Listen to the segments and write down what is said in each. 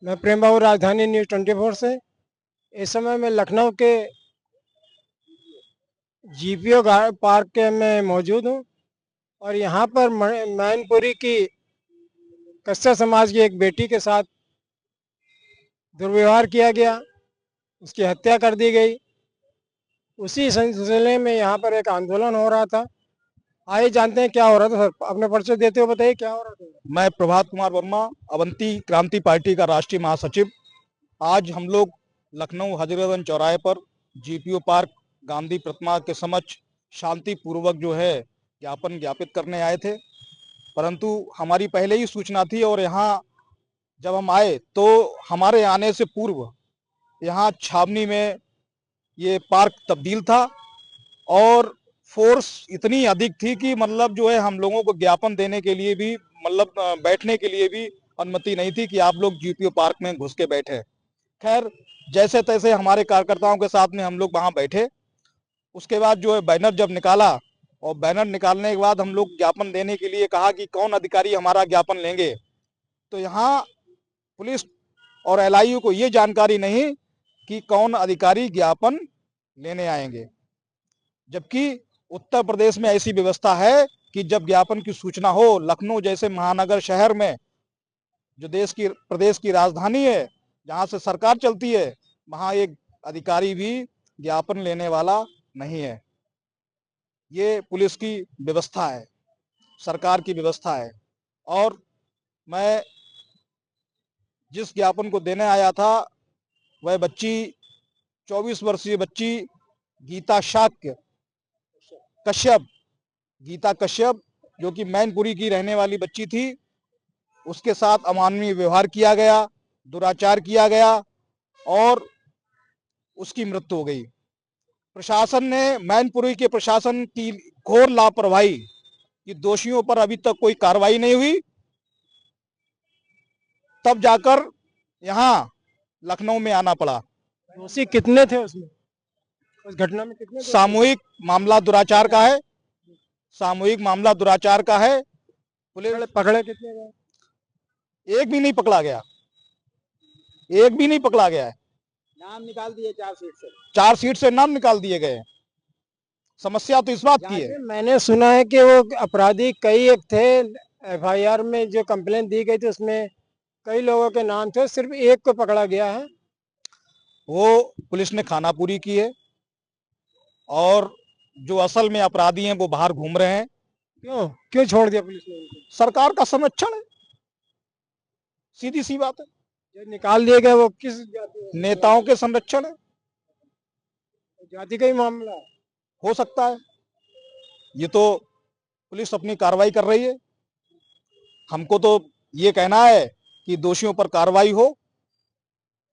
मैं प्रेम बाबू, राजधानी न्यूज़ 24 से। इस समय मैं लखनऊ के जीपीओ पार्क के में मौजूद हूँ और यहाँ पर मैनपुरी की कस्या समाज की एक बेटी के साथ दुर्व्यवहार किया गया, उसकी हत्या कर दी गई। उसी सिलसिले में यहाँ पर एक आंदोलन हो रहा था। आइए जानते हैं क्या हो रहा था। सर, अपने परिचय देते हुए बताइए क्या हो रहा था। मैं प्रभात कुमार वर्मा, अवंती क्रांति पार्टी का राष्ट्रीय महासचिव। आज हम लोग लखनऊ हजरतगंज चौराहे पर जीपीओ पार्क गांधी प्रतिमा के समक्ष शांति पूर्वक जो है ज्ञापन ज्ञापित करने आए थे, परंतु हमारी पहले ही सूचना थी और यहाँ जब हम आए तो हमारे आने से पूर्व यहाँ छावनी में ये पार्क तब्दील था और फोर्स इतनी अधिक थी कि मतलब जो है हम लोगों को ज्ञापन देने के लिए भी, मतलब बैठने के लिए भी अनुमति नहीं थी कि आप लोग जीपीओ पार्क में घुस के बैठे। खैर, जैसे तैसे हमारे कार्यकर्ताओं के साथ में हम लोग वहां बैठे। उसके बाद जो है बैनर जब निकाला और बैनर निकालने के बाद हम लोग ज्ञापन देने के लिए कहा कि कौन अधिकारी हमारा ज्ञापन लेंगे, तो यहाँ पुलिस और एलआईयू को ये जानकारी नहीं कि कौन अधिकारी ज्ञापन लेने आएंगे, जबकि उत्तर प्रदेश में ऐसी व्यवस्था है कि जब ज्ञापन की सूचना हो, लखनऊ जैसे महानगर शहर में जो प्रदेश की राजधानी है, जहां से सरकार चलती है, वहां एक अधिकारी भी ज्ञापन लेने वाला नहीं है। ये पुलिस की व्यवस्था है, सरकार की व्यवस्था है। और मैं जिस ज्ञापन को देने आया था वह बच्ची 24 वर्षीय बच्ची गीता शाक्य कश्यप गीता कश्यप, जो कि मैनपुरी की रहने वाली बच्ची थी, उसके साथ अमानवीय व्यवहार किया गया, दुराचार किया गया और उसकी मृत्यु हो गई। प्रशासन ने, मैनपुरी के प्रशासन की घोर लापरवाही कि दोषियों पर अभी तक कोई कार्रवाई नहीं हुई, तब जाकर यहाँ लखनऊ में आना पड़ा। दोषी कितने थे उसमें, उस घटना में कितने दोषी थे? सामूहिक मामला दुराचार का है, सामूहिक मामला दुराचार का है। पुलिस पकड़े कितने गए? एक भी नहीं पकड़ा गया, एक भी नहीं पकड़ा गया है। नाम निकाल दिए 4 सीट से, 4 सीट से नाम निकाल दिए गए। समस्या तो इस बात की है। मैंने सुना है कि वो अपराधी कई एक थे। एफआईआर में जो कंप्लेंट दी गई थी उसमें कई लोगों के नाम थे, सिर्फ एक को पकड़ा गया है। वो पुलिस ने खानापुरी की है और जो असल में अपराधी हैं वो बाहर घूम रहे हैं। क्यों क्यों छोड़ दिया पुलिस ने उनको? सरकार का संरक्षण है, सीधी सी बात है। जो निकाल दिए गए वो किस जाति के? नेताओं के संरक्षण है, जाति का ही मामला है। हो सकता है। ये तो पुलिस अपनी कार्रवाई कर रही है। हमको तो ये कहना है कि दोषियों पर कार्रवाई हो,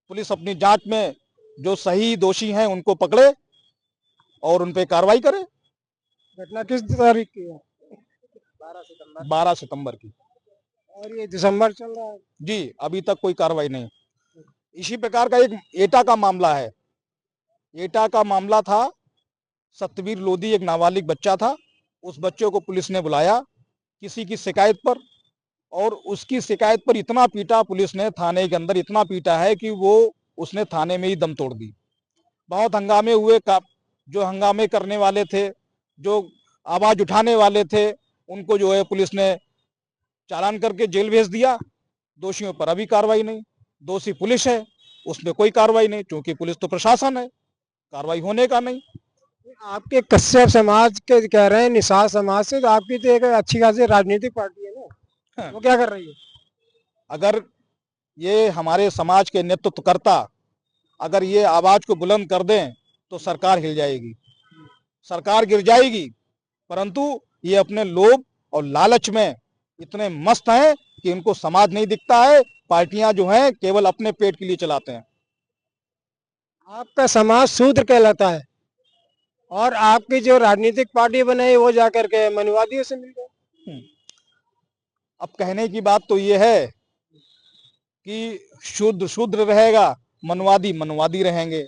पुलिस अपनी जांच में जो सही दोषी हैं उनको पकड़े और उन पे कार्रवाई करे। घटना किस तारीख की है? 12 सितंबर की। और ये दिसंबर चल रहा है जी, अभी तक कोई कार्रवाई नहीं। इसी प्रकार का एक एटा का मामला है। एटा का मामला था, सतवीर लोधी एक नाबालिग बच्चा था। उस बच्चे को पुलिस ने बुलाया किसी की शिकायत पर, और उसकी शिकायत पर इतना पीटा पुलिस ने, थाने के अंदर इतना पीटा है कि वो उसने थाने में ही दम तोड़ दी। बहुत हंगामे हुए, जो हंगामे करने वाले थे, जो आवाज उठाने वाले थे, उनको जो है पुलिस ने चालान करके जेल भेज दिया। दोषियों पर अभी कार्रवाई नहीं। दोषी पुलिस है, उसमें कोई कार्रवाई नहीं, क्योंकि पुलिस तो प्रशासन है, कार्रवाई होने का नहीं। आपके कश्यप समाज के कह रहे हैं, निषाद समाज से, तो आपकी तो एक अच्छी खासी राजनीतिक पार्टी है ना, वो क्या कर रही है? अगर ये हमारे समाज के नेतृत्वकर्ता अगर ये आवाज को बुलंद कर दें तो सरकार हिल जाएगी, सरकार गिर जाएगी। परंतु ये अपने लोभ और लालच में इतने मस्त हैं कि इनको समाज नहीं दिखता है। पार्टियां जो हैं केवल अपने पेट के लिए चलाते हैं। आपका समाज शूद्र कहलाता है और आपकी जो राजनीतिक पार्टी बनाई वो जाकर के मनुवादियों से मिल गए। अब कहने की बात तो ये है कि शूद्र शूद्र रहेगा, मनवादी मनवादी रहेंगे।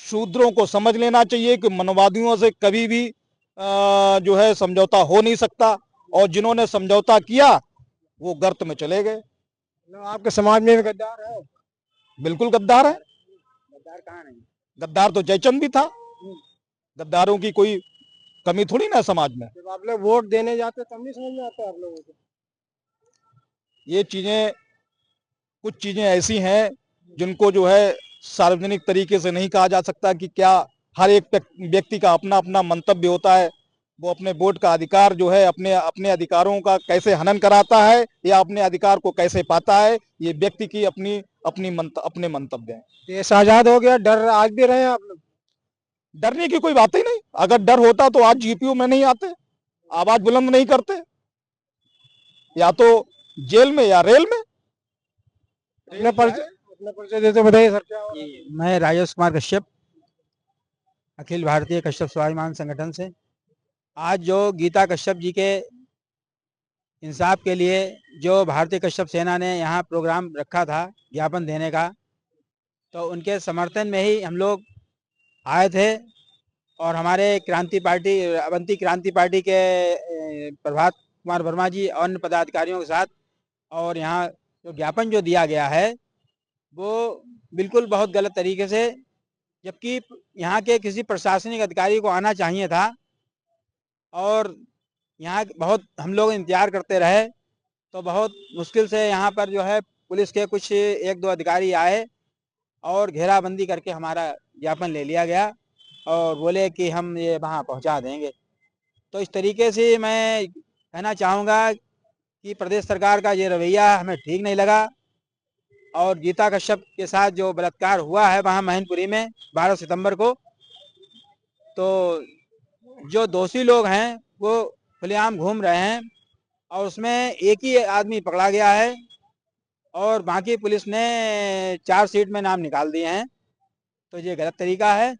शूद्रों को समझ लेना चाहिए कि मनवादियों से कभी भी जो है समझौता हो नहीं सकता, और जिन्होंने समझौता किया वो गर्त में चले गए। मतलब आपके समाज में भी गद्दार है? बिल्कुल गद्दार है। गद्दार कहाँ नहीं? गद्दार तो जयचंद भी था। गद्दारों की कोई कमी थोड़ी ना है समाज में। जब आप लोग वोट देने जाते तब नहीं समझ में आता आप लोगों को? ये चीजें, कुछ चीजें ऐसी हैं जिनको जो है सार्वजनिक तरीके से नहीं कहा जा सकता कि क्या। हर एक व्यक्ति का अपना अपना मंतव्य होता है। वो अपने वोट का अधिकार जो है, अपने अपने अधिकारों का कैसे हनन कराता है या अपने अधिकार को कैसे पाता है, ये व्यक्ति की अपने मंतव्य हैं। देश आजाद हो गया, डर आज भी रहे आप लोग? डरने की कोई बात ही नहीं। अगर डर होता तो आज जीपीओ में नहीं आते, आवाज बुलंद नहीं करते, या तो जेल में या रेल में। अपना परिचय देते बताइए सर, क्या हो रहा है? मैं राजेश कुमार कश्यप, अखिल भारतीय कश्यप स्वाभिमान संगठन से। आज जो गीता कश्यप जी के इंसाफ के लिए जो भारतीय कश्यप सेना ने यहाँ प्रोग्राम रखा था ज्ञापन देने का, तो उनके समर्थन में ही हम लोग आए थे। और हमारे क्रांति पार्टी, अवंती क्रांति पार्टी के प्रभात कुमार वर्मा जी और अन्य पदाधिकारियों के साथ, और यहाँ जो ज्ञापन जो दिया गया है वो बिल्कुल बहुत गलत तरीके से, जबकि यहाँ के किसी प्रशासनिक अधिकारी को आना चाहिए था। और यहाँ बहुत हम लोग इंतजार करते रहे, तो बहुत मुश्किल से यहाँ पर जो है पुलिस के कुछ एक दो अधिकारी आए और घेराबंदी करके हमारा ज्ञापन ले लिया गया और बोले कि हम ये वहाँ पहुँचा देंगे। तो इस तरीके से मैं कहना चाहूँगा कि प्रदेश सरकार का ये रवैया हमें ठीक नहीं लगा। और गीता कश्यप के साथ जो बलात्कार हुआ है वहाँ मैनपुरी में 12 सितंबर को, तो जो दोषी लोग हैं वो खुलेआम घूम रहे हैं और उसमें एक ही आदमी पकड़ा गया है और बाकी पुलिस ने चार्जशीट में नाम निकाल दिए हैं। तो ये गलत तरीका है।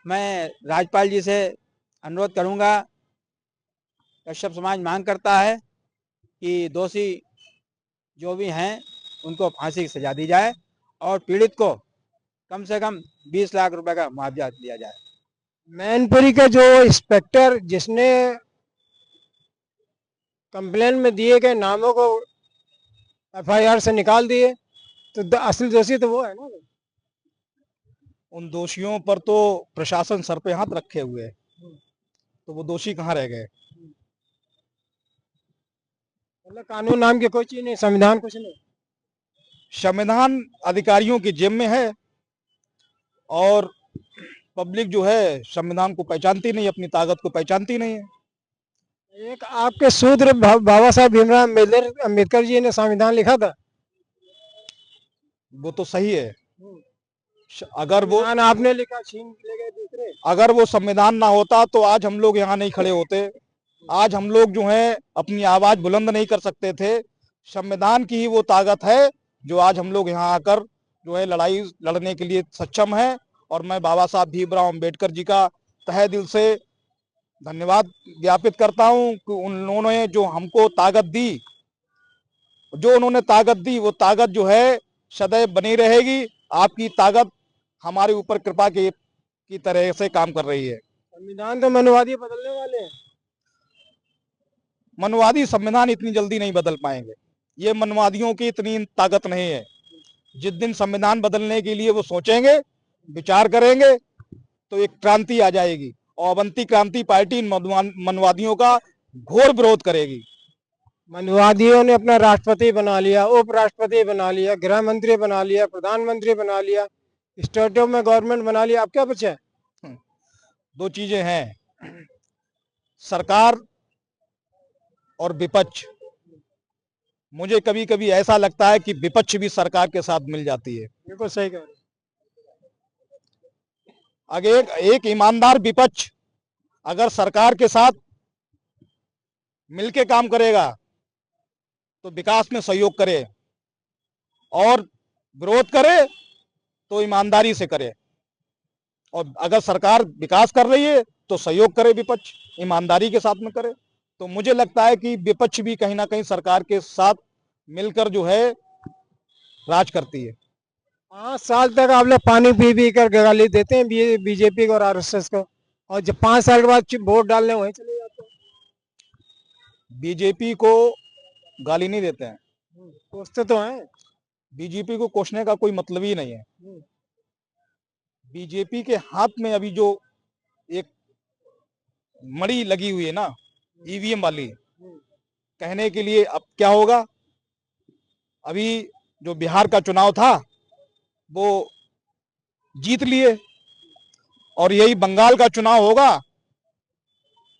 मैं राज्यपाल जी से अनुरोध करूंगा, कश्यप समाज मांग करता है कि दोषी जो भी हैं उनको फांसी की सजा दी जाए और पीड़ित को कम से कम 20 लाख रुपए का मुआवजा दिया जाए। मैनपुरी का जो इंस्पेक्टर जिसने कंप्लेन में दिए गए नामों को एफआईआर से निकाल दिए, तो असली दोषी तो वो है ना? उन दोषियों पर तो प्रशासन सर पे हाथ रखे हुए है, तो वो दोषी कहाँ रह गए? मतलब कानून नाम की कोई चीज नहीं, संविधान कुछ नहीं? संविधान अधिकारियों की जेब में है और पब्लिक जो है संविधान को पहचानती नहीं, अपनी ताकत को पहचानती नहीं है। एक आपके शूद्र बाबा साहब भीमराव अम्बेडकर जी ने संविधान लिखा था। वो तो सही है। अगर वो आपने लिखा, छीन ले गए दूसरे। अगर वो संविधान ना होता तो आज हम लोग यहाँ नहीं खड़े होते। आज हम लोग जो है अपनी आवाज बुलंद नहीं कर सकते थे। संविधान की ही वो ताकत है जो आज हम लोग यहाँ आकर जो है लड़ाई लड़ने के लिए सक्षम है। और मैं बाबा साहब भीमराव अम्बेडकर जी का तहे दिल से धन्यवाद ज्ञापित करता हूँ कि उन्होंने जो हमको ताकत दी, जो उन्होंने ताकत दी, वो ताकत जो है सदैव बनी रहेगी। आपकी ताकत हमारे ऊपर कृपा की तरह से काम कर रही है। संविधान तो मनुवादी बदलने वाले हैं। मनुवादी संविधान इतनी जल्दी नहीं बदल पाएंगे। ये मनवादियों की इतनी ताकत नहीं है। जिस दिन संविधान बदलने के लिए वो सोचेंगे, विचार करेंगे, तो एक क्रांति आ जाएगी और अवंती क्रांति पार्टी इन मनवादियों का घोर विरोध करेगी। मनवादियों ने अपना राष्ट्रपति बना लिया, उपराष्ट्रपति बना लिया, गृह मंत्री बना लिया, प्रधानमंत्री बना लिया, स्टेटों में गवर्नमेंट बना लिया। अब क्या बचा है? दो चीजें हैं, सरकार और विपक्ष। मुझे कभी कभी ऐसा लगता है कि विपक्ष भी सरकार के साथ मिल जाती है। बिल्कुल सही कह रहे हैं। अगर एक ईमानदार विपक्ष अगर सरकार के साथ मिलके काम करेगा तो विकास में सहयोग करे, और विरोध करे तो ईमानदारी से करे। और अगर सरकार विकास कर रही है तो सहयोग करे, विपक्ष ईमानदारी के साथ में करे। तो मुझे लगता है कि विपक्ष भी कहीं ना कहीं सरकार के साथ मिलकर जो है राज करती है। 5 साल तक आप लोग पानी पी पी कर गाली देते हैं बीजेपी को और आरएसएस को, और जब 5 साल के बाद वोट डालने वहीं चले जाते हैं। बीजेपी को गाली नहीं देते हैं, सोचते तो हैं। बीजेपी को कोसने का कोई मतलब ही नहीं है। बीजेपी के हाथ में अभी जो एक मड़ी लगी हुई है ना, ईवीएम वाली, कहने के लिए अब क्या होगा। अभी जो बिहार का चुनाव था वो जीत लिए, और यही बंगाल का चुनाव होगा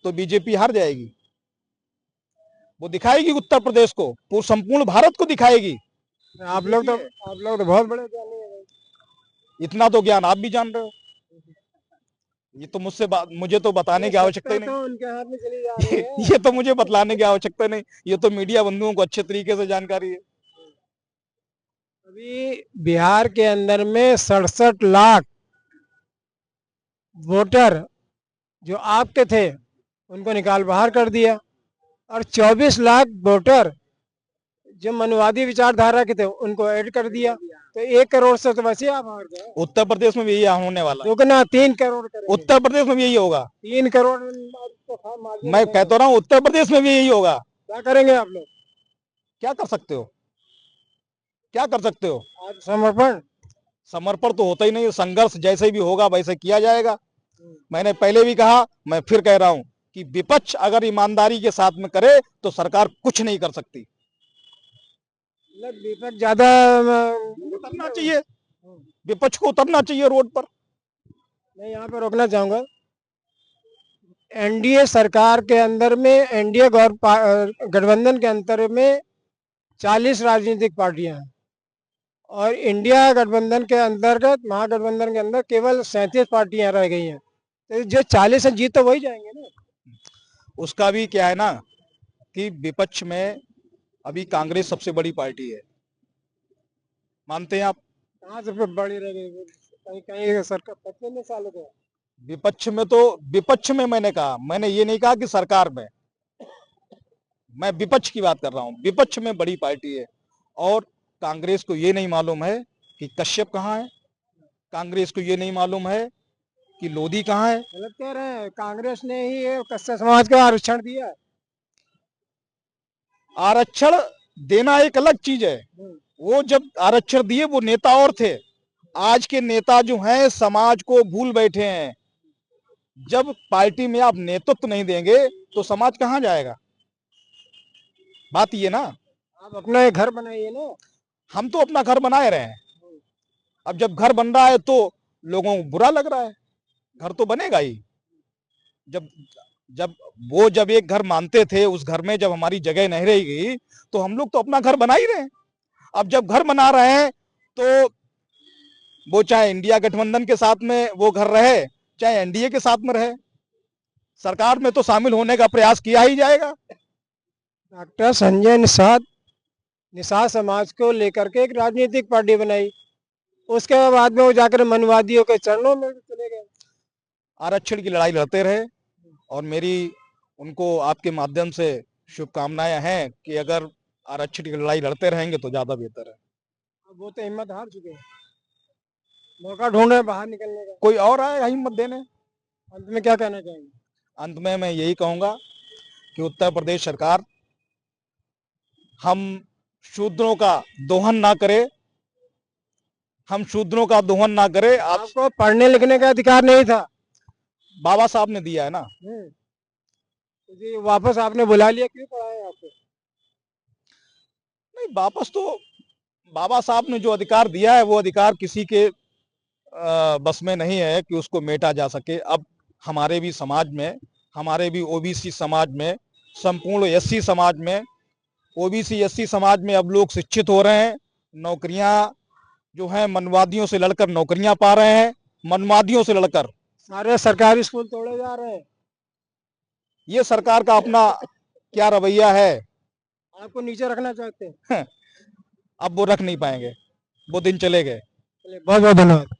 तो बीजेपी हार जाएगी। वो दिखाएगी उत्तर प्रदेश को, पूरे संपूर्ण भारत को दिखाएगी। आप लोग तो बहुत बड़े ज्ञानी हैं भाई। इतना तो ज्ञान आप भी जान रहे हो। ये तो मुझे तो बताने की आवश्यकता ही तो नहीं। उनके हाथ में चली जा रही है। ये तो मुझे बतलाने की आवश्यकता नहीं, ये तो मीडिया बंधुओं को अच्छे तरीके से जानकारी है। अभी बिहार के अंदर में 67 लाख वोटर जो आपके थे उनको निकाल बाहर कर दिया, और 24 लाख वोटर जो मनवादी विचारधारा के थे उनको ऐड कर दिया। तो 1 करोड़ से तो वैसे आप हार गए। उत्तर प्रदेश में भी यही होने वाला है। दुगना 3 करोड़ करेंगे। उत्तर प्रदेश में भी यही होगा। 3 करोड़ मैं कहता रहा हूँ उत्तर प्रदेश में भी यही होगा। क्या करेंगे आप लोग? क्या कर सकते हो, क्या कर सकते हो? आज समर्पण तो होता ही नहीं। संघर्ष जैसे भी होगा वैसे किया जाएगा। मैंने पहले भी कहा, मैं फिर कह रहा हूं कि विपक्ष अगर ईमानदारी के साथ में करे तो सरकार कुछ नहीं कर सकती। विपक्ष ज्यादा उतरना चाहिए, विपक्ष को उतरना चाहिए रोड पर। मैं यहाँ पर रोकना चाहूंगा। एनडीए सरकार के अंदर में, एनडीए गठबंधन के अंतर में 40 राजनीतिक पार्टियां हैं, और इंडिया गठबंधन के अंतर्गत, महागठबंधन के अंदर केवल 37 पार्टियां रह गई हैं। तो जो 40 है जीत तो वही जाएंगे ना। उसका भी क्या है ना कि विपक्ष में अभी कांग्रेस सबसे बड़ी पार्टी है, मानते हैं आप? कहाँ से बड़ी रह गई? कहीं कहीं सरकार 55 साल हो गए। विपक्ष में मैंने कहा, मैंने ये नहीं कहा कि सरकार में, मैं विपक्ष की बात कर रहा हूं। विपक्ष में बड़ी पार्टी है, और कांग्रेस को ये नहीं मालूम है कि कश्यप कहाँ है, कांग्रेस को ये नहीं मालूम है कि लोधी कहाँ है। गलत कह रहे हैं, कांग्रेस ने ही कश्यप समाज को आरक्षण दिया है। आरक्षण देना एक अलग चीज है। वो जब आरक्षण दिए वो नेता और थे। आज के नेता जो हैं समाज को भूल बैठे हैं। जब पार्टी में आप नेतृत्व नहीं देंगे तो समाज कहां जाएगा? बात ये ना। आप अपना एक घर बनाइए ना। हम तो अपना घर बनाए रहे हैं। अब जब घर बन रहा है तो लोगों को बुरा लग रहा है। घर तो बनेगा ही। जब एक घर मानते थे, उस घर में जब हमारी जगह नहीं रहेगी तो हम लोग तो अपना घर बना ही रहे हैं। अब जब घर बना रहे हैं तो वो चाहे इंडिया गठबंधन के साथ में वो घर रहे, चाहे एनडीए के साथ में रहे, सरकार में तो शामिल होने का प्रयास किया ही जाएगा। डॉक्टर संजय निषाद समाज को लेकर के एक राजनीतिक पार्टी बनाई, उसके बाद में वो जाकर मनवादियों के चरणों में चले गए। आरक्षण की लड़ाई लड़ते रहे, और मेरी उनको आपके माध्यम से शुभकामनाएं हैं कि अगर आरक्षण की लड़ाई लड़ते रहेंगे तो ज्यादा बेहतर है। वो तो हिम्मत हार चुके हैं, मौका ढूंढ रहे हैं बाहर निकलने का। कोई और आएगा हिम्मत देने। अंत में क्या कहना चाहेंगे? अंत में मैं यही कहूंगा कि उत्तर प्रदेश सरकार हम शूद्रों का दोहन ना करे, हम शूद्रों का दोहन ना करे। आपको पढ़ने लिखने का अधिकार नहीं था, बाबा साहब ने दिया है ना। जी, वापस आपने बुला लिया, क्यों पढ़ाया आपको? नहीं, वापस तो बाबा साहब ने जो अधिकार दिया है वो अधिकार किसी के बस में नहीं है कि उसको मेटा जा सके। अब हमारे भी समाज में, हमारे भी ओबीसी समाज में, संपूर्ण एससी समाज में, ओबीसी एससी समाज में अब लोग शिक्षित हो रहे हैं। नौकरियां जो हैं मनवादियों से लड़कर नौकरियां पा रहे हैं, मनवादियों से लड़कर। सारे सरकारी स्कूल तोड़े जा रहे हैं। ये सरकार का अपना क्या रवैया है। आपको नीचे रखना चाहते हैं। अब वो रख नहीं पाएंगे, वो दिन चले गए। बहुत बहुत धन्यवाद।